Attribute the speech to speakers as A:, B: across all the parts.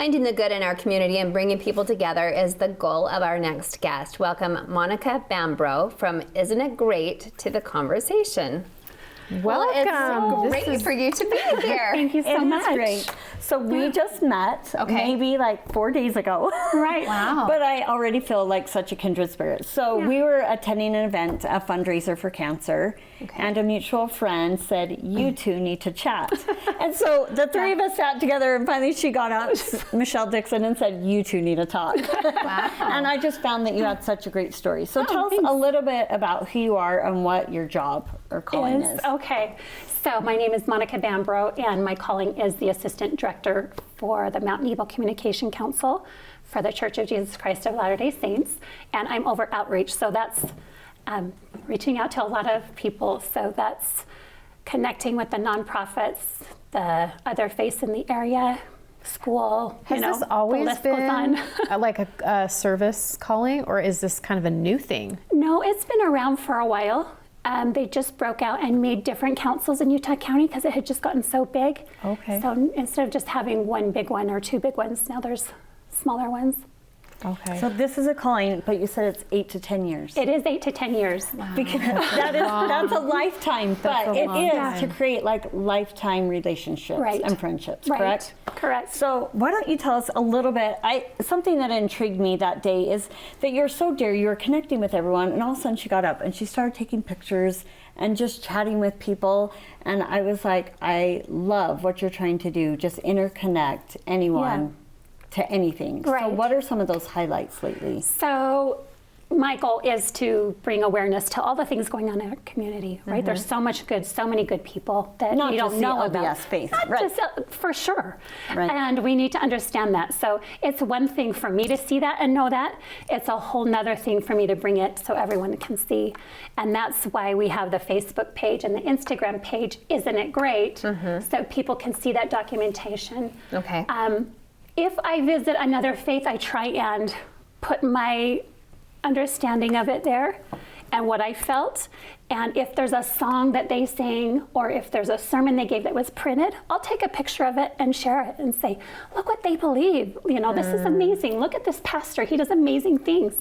A: Finding the good in our community and bringing people together is the goal of our next guest. Welcome Monica Bambourgh from Isn't It Great to the conversation.
B: Welcome.
A: Well, it's so great for you to be here.
B: Thank you so much.
C: It is great. So we just met maybe like 4 days ago.
B: Right.
A: Wow.
C: But I already feel like such a kindred spirit. So we were attending an event, a fundraiser for cancer, and a mutual friend said, you two need to chat. And so the three of us sat together, and finally she got up, Michelle Dixon, and said, you two need to talk.
A: Wow.
C: And I just found that you had such a great story. So tell us a little bit about who you are and what your job or calling is.
B: Okay. So my name is Monica Bambourgh, and my calling is the Assistant Director for the Mountain Evil Communication Council for the Church of Jesus Christ of Latter-day Saints. And I'm over outreach, so that's reaching out to a lot of people. So that's connecting with the nonprofits, the other faiths in the area, school.
D: Has this always
B: the list
D: been
B: goes on.
D: like a service calling, or is this kind of a new thing?
B: No, it's been around for a while. They just broke out and made different councils in Utah County because it had just gotten so big.
C: Okay.
B: So instead of just having one big one or two big ones, now there's smaller ones.
D: Okay.
C: So this is a calling, but you said it's 8 to 10 years.
B: It is 8 to 10 years.
A: Wow.
C: Because that's a lifetime, but
D: a
C: it
D: long
C: is
D: time.
C: to create like lifetime relationships
B: Right.
C: and friendships,
B: Right.
C: correct?
B: Correct.
C: So why don't you tell us a little bit, something that intrigued me that day is that you're so dear, you were connecting with everyone, and all of a sudden she got up and she started taking pictures and just chatting with people, and I was like, I love what you're trying to do, just interconnect anyone to anything. So
B: Right.
C: what are some of those highlights lately?
B: So my goal is to bring awareness to all the things going on in our community, right? There's so much good, so many good people that
C: Not
B: we don't
C: just the
B: know about.
C: LDS faith,
B: Not
C: right.
B: just, for sure.
C: Right.
B: And we need to understand that. So it's one thing for me to see that and know that. It's a whole nother thing for me to bring it so everyone can see. And that's why we have the Facebook page and the Instagram page, Isn't It Great? So people can see that documentation.
A: Okay.
B: If I visit another faith, I try and put my understanding of it there and what I felt. And if there's a song that they sang or if there's a sermon they gave that was printed, I'll take a picture of it and share it and say, look what they believe. You know, this is amazing. Look at this pastor. He does amazing things.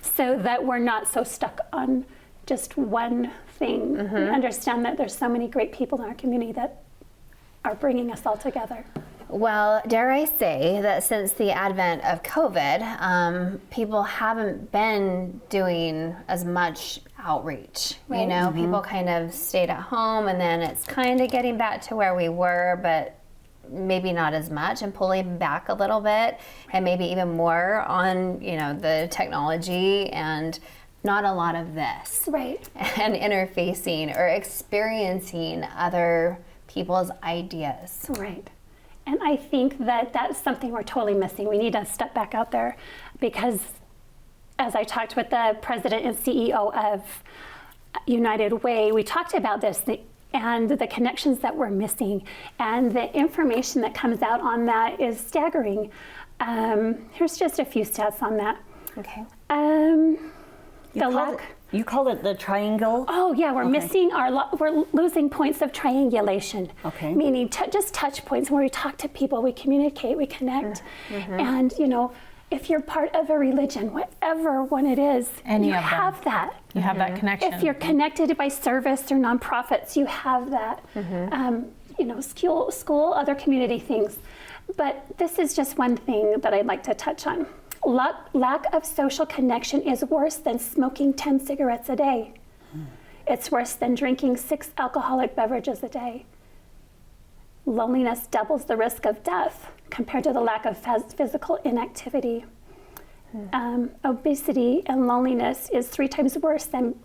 B: So that we're not so stuck on just one thing. We understand that there's so many great people in our community that are bringing us all together.
A: Well, dare I say that since the advent of COVID, people haven't been doing as much outreach.
B: Right.
A: You know, people kind of stayed at home, and then it's kind of getting back to where we were, but maybe not as much, and pulling back a little bit, and maybe even more on, you know, the technology and not a lot of this.
B: Right.
A: And interfacing or experiencing other people's ideas.
B: Right. And I think that that's something we're totally missing. We need to step back out there because as I talked with the president and CEO of United Way, we talked about this and the connections that we're missing. And the information that comes out on that is staggering. Here's just a few stats on that.
A: Okay.
C: You called it the triangle?
B: Oh yeah, we're missing we're losing points of triangulation.
C: Okay.
B: Meaning just touch points where we talk to people, we communicate, we connect. And you know, if you're part of a religion, whatever one it is,
D: Any
B: you
D: of them.
B: have that.
D: You have that connection.
B: If you're connected by service or nonprofits, you have that. You know, school, other community things. But this is just one thing that I'd like to touch on. Lack of social connection is worse than smoking 10 cigarettes a day. It's worse than drinking 6 alcoholic beverages a day. Loneliness doubles the risk of death compared to the lack of physical inactivity. Obesity and loneliness is 3 times worse than,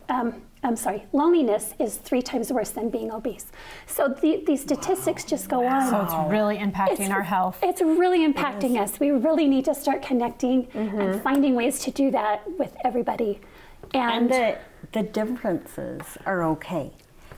B: loneliness is 3 times worse than being obese. So these statistics just go on.
D: So it's really impacting our health.
B: It's really impacting us. We really need to start connecting and finding ways to do that with everybody.
C: And the differences are okay.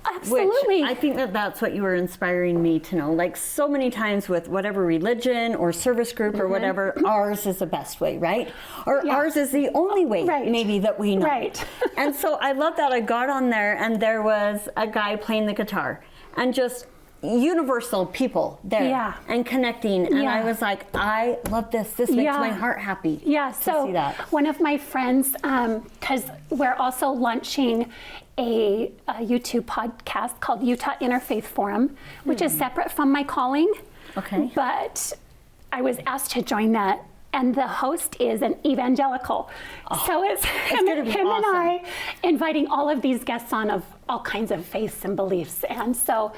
B: Absolutely.
C: Which I think that's what you were inspiring me to know. Like so many times with whatever religion or service group or whatever, ours is the best way, right? Or ours is the only way maybe that we know.
B: Right.
C: And so I love that I got on there and there was a guy playing the guitar and just universal people there
B: Yeah.
C: and connecting. And
B: Yeah.
C: I was like, I love this. This makes
B: Yeah.
C: my heart happy.
B: Yeah,
C: to
B: so
C: see that.
B: one of my friends, because we're also launching a YouTube podcast called Utah Interfaith Forum, which is separate from my calling.
C: Okay.
B: But I was asked to join that, and the host is an evangelical. So it's him,
C: gonna be
B: him and
C: awesome.
B: I inviting all of these guests on of all kinds of faiths and beliefs. And so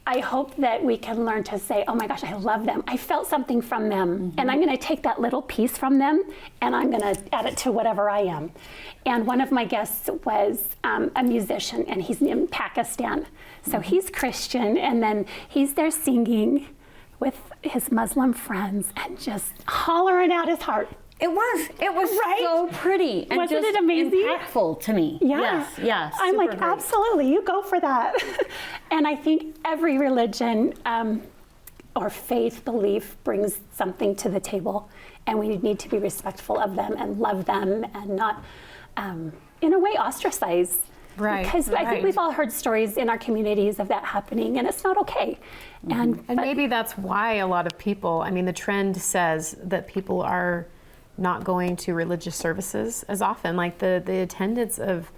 B: I hope that we can learn to say, oh my gosh, I love them. I felt something from them. And I'm going to take that little piece from them and I'm going to add it to whatever I am. And one of my guests was a musician, and he's in Pakistan. So he's Christian, and then he's there singing with his Muslim friends and just hollering out his heart.
C: It was
B: Right?
C: so pretty and
B: Wasn't
C: just
B: it amazing?
C: impactful to me.
B: Yeah.
C: Yes.
B: I'm
C: super
B: like,
C: great.
B: absolutely, you go for that. And I think every religion or faith belief brings something to the table, and we need to be respectful of them and love them and not, in a way, ostracize.
D: Right,
B: Because I think
D: right.
B: we've all heard stories in our communities of that happening, and it's not okay.
D: And
B: but-
D: maybe that's why a lot of people, I mean, the trend says that people are not going to religious services as often. Like the attendance of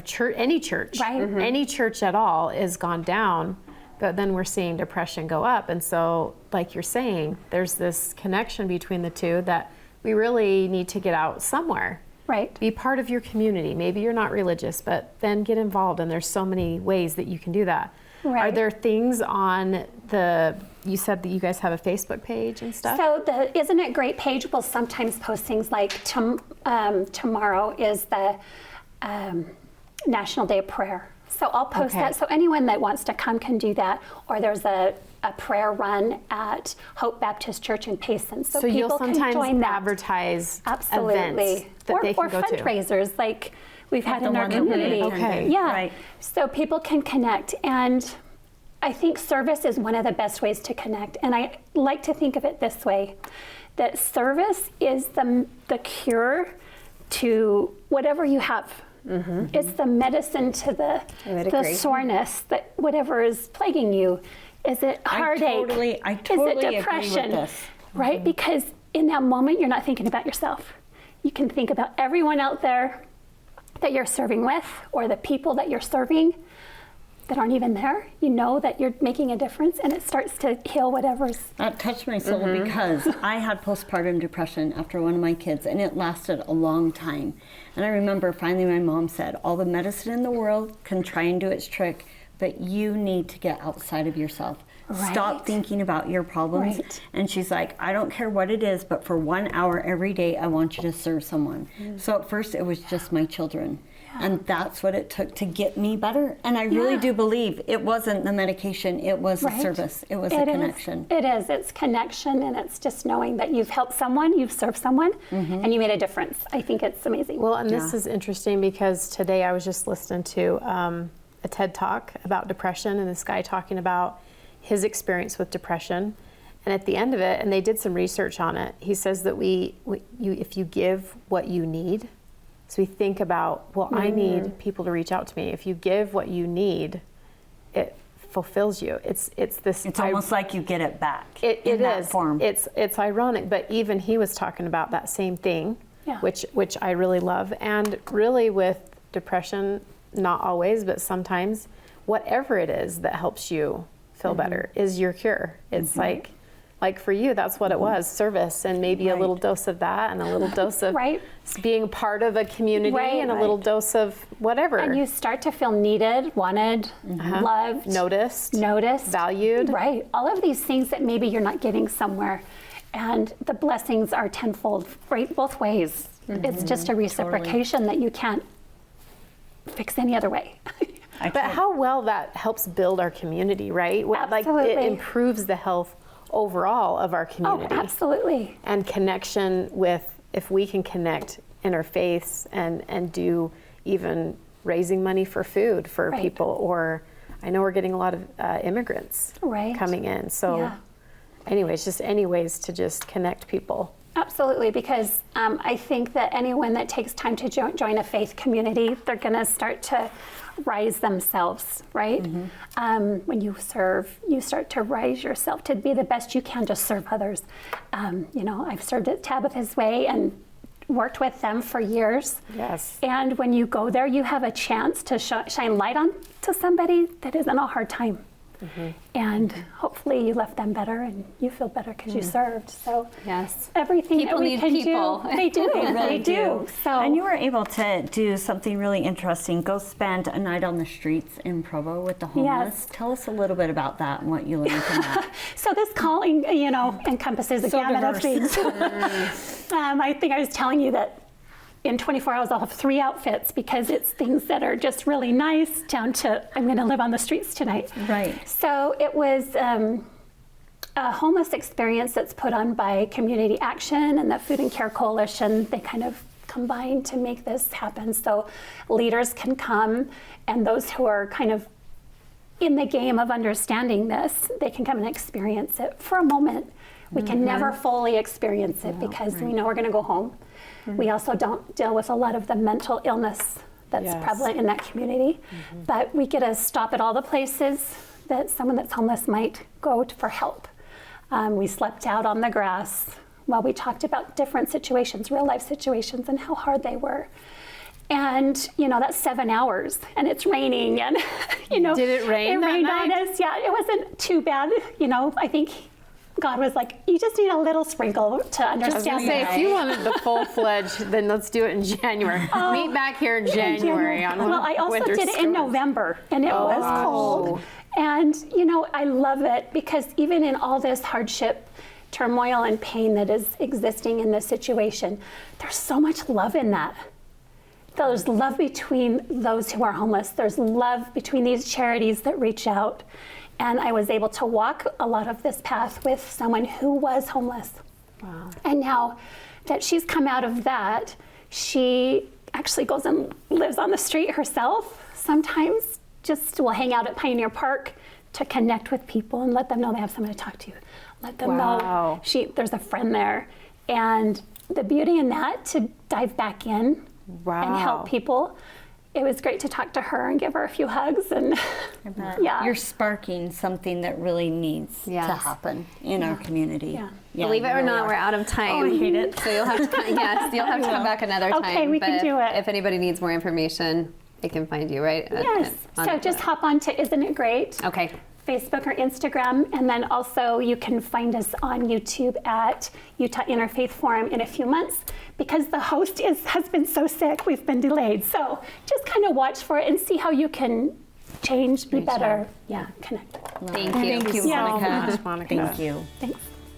D: church, any church,
B: Right.
D: any church at all is gone down, but then we're seeing depression go up. And so, like you're saying, there's this connection between the two that we really need to get out somewhere.
B: Right.
D: Be part of your community. Maybe you're not religious, but then get involved, and there's so many ways that you can do that.
B: Right.
D: Are there things on you said that you guys have a Facebook page and stuff?
B: So the Isn't It Great page will sometimes post things like tomorrow is the National Day of Prayer. So I'll post
D: Okay.
B: that. So anyone that wants to come can do that. Or there's a prayer run at Hope Baptist Church in Payson. So
D: you'll
B: people can
D: sometimes
B: join that.
D: advertise
B: Absolutely.
D: events that
B: or
D: they can
B: or
D: go to.
B: fundraisers like we've had
C: the
B: in our
C: one that we
B: community.
C: attended.
D: Okay.
B: Yeah.
C: Right.
B: So people can connect, and I think service is one of the best ways to connect. And I like to think of it this way, that service is the cure to whatever you have. It's the medicine to the
A: agree.
B: soreness, that whatever is plaguing you. Is it heartache?
C: I totally
B: is it
C: agree with
B: depression?
C: this.
B: Right? Because in that moment, you're not thinking about yourself. You can think about everyone out there that you're serving with, or the people that you're serving that aren't even there. You know that you're making a difference, and it starts to heal whatever's.
C: That touched my soul because I had postpartum depression after one of my kids, and it lasted a long time. And I remember finally my mom said, all the medicine in the world can try and do its trick, but you need to get outside of yourself. Stop
B: Right.
C: thinking about your problems.
B: Right.
C: And she's like, I don't care what it is, but for 1 hour every day, I want you to serve someone. So at first it was just my children. And that's what it took to get me better. And I really do believe it wasn't the medication, it was the
B: Right.
C: service, it was a connection.
B: It is. It's connection, and it's just knowing that you've helped someone, you've served someone, and you made a difference. I think it's amazing.
D: Well, and this is interesting because today I was just listening to a TED Talk about depression, and this guy talking about his experience with depression. And at the end of it, and they did some research on it, he says that if you give what you need, so we think about, well, I need people to reach out to me. If you give what you need, it fulfills you. It's this.
C: It's almost like you get it back
D: It
C: in that
D: is.
C: form.
D: It's ironic, but even he was talking about that same thing,
B: Yeah.
D: which I really love. And really with depression, not always, but sometimes, whatever it is that helps you feel better is your cure. It's like for you, that's what it was, service, and maybe a little dose of that, and a little dose of
B: Right.
D: being part of a community,
B: Right.
D: and a little dose of whatever.
B: And you start to feel needed, wanted, loved,
D: noticed,
B: valued.
D: valued.
B: Right. All of these things that maybe you're not getting somewhere. And the blessings are tenfold, right? Both ways. It's just a reciprocation that you can't fix any other way.
D: But how well that helps build our community, right? Like
B: Absolutely.
D: it improves the health overall of our
B: Oh,
D: community.
B: absolutely.
D: And connection with, if we can connect interfaiths and do even raising money for food for
B: Right.
D: people, or I know we're getting a lot of immigrants
B: Right.
D: coming in. So
B: Yeah.
D: anyways, just any ways to just connect people.
B: Absolutely, because I think that anyone that takes time to join a faith community, they're going to start to rise themselves, right? When you serve, you start to rise yourself to be the best you can to serve others. You know, I've served at Tabitha's Way and worked with them for years.
D: Yes.
B: And when you go there, you have a chance to shine light on to somebody that is in a hard time. And hopefully you left them better and you feel better because you served. So
A: Yes.
B: everything
A: People
B: that we
A: need
B: can
A: people.
B: do, they do. They do. So
C: And you were able to do something really interesting, go spend a night on the streets in Provo with the homeless.
B: Yes.
C: Tell us a little bit about that and what you learned from that.
B: So this calling, you know, encompasses a gamut of things. I think I was telling you that in 24 hours I'll have 3 outfits because it's things that are just really nice down to I'm going to live on the streets tonight.
C: Right.
B: So it was a homeless experience that's put on by Community Action and the Food and Care Coalition. They kind of combined to make this happen. So leaders can come and those who are kind of in the game of understanding this, they can come and experience it for a moment. We can never fully experience it because we know we're going to go home. We also don't deal with a lot of the mental illness that's prevalent in that community, but we get to stop at all the places that someone that's homeless might go for help. We slept out on the grass while we talked about different situations, real life situations, and how hard they were. And, you know, that's 7 hours and it's raining and, you know.
D: Did it rain that
B: rained
D: night?
B: on us. Yeah, it wasn't too bad. You know, I think God was like, you just need a little sprinkle to
D: I was
B: understand
D: gonna say,
B: this.
D: if you wanted the full-fledged, then let's do it in January. Meet back here in January on
B: Well, I also
D: winter
B: did it in
D: storms.
B: November, and it was cold. And, you know, I love it because even in all this hardship, turmoil, and pain that is existing in this situation, there's so much love in that. There's love between those who are homeless. There's love between these charities that reach out. And I was able to walk a lot of this path with someone who was homeless.
D: Wow.
B: And now that she's come out of that, she actually goes and lives on the street herself. Sometimes just will hang out at Pioneer Park to connect with people and let them know they have someone to talk to. Let them know there's a friend there. And the beauty in that, to dive back in and help people. It was great to talk to her and give her a few hugs, and
C: You're sparking something that really needs to happen in our community.
A: Believe it or not, we're out of time.
C: Oh, I hate it.
A: So you'll have to you'll have to come back another time.
B: Okay, we can do it.
A: If anybody needs more information, they can find you, right?
B: Yes. So just hop on to Isn't It Great?
A: Okay.
B: Facebook or Instagram, and then also you can find us on YouTube at Utah Interfaith Forum in a few months. Because the host has been so sick, we've been delayed. So just kind of watch for it and see how you can change, be better, connect.
A: Thank you.
C: Thank you,
B: Yeah.
C: Monica.
D: Monica.
C: Thank you.
B: Thanks.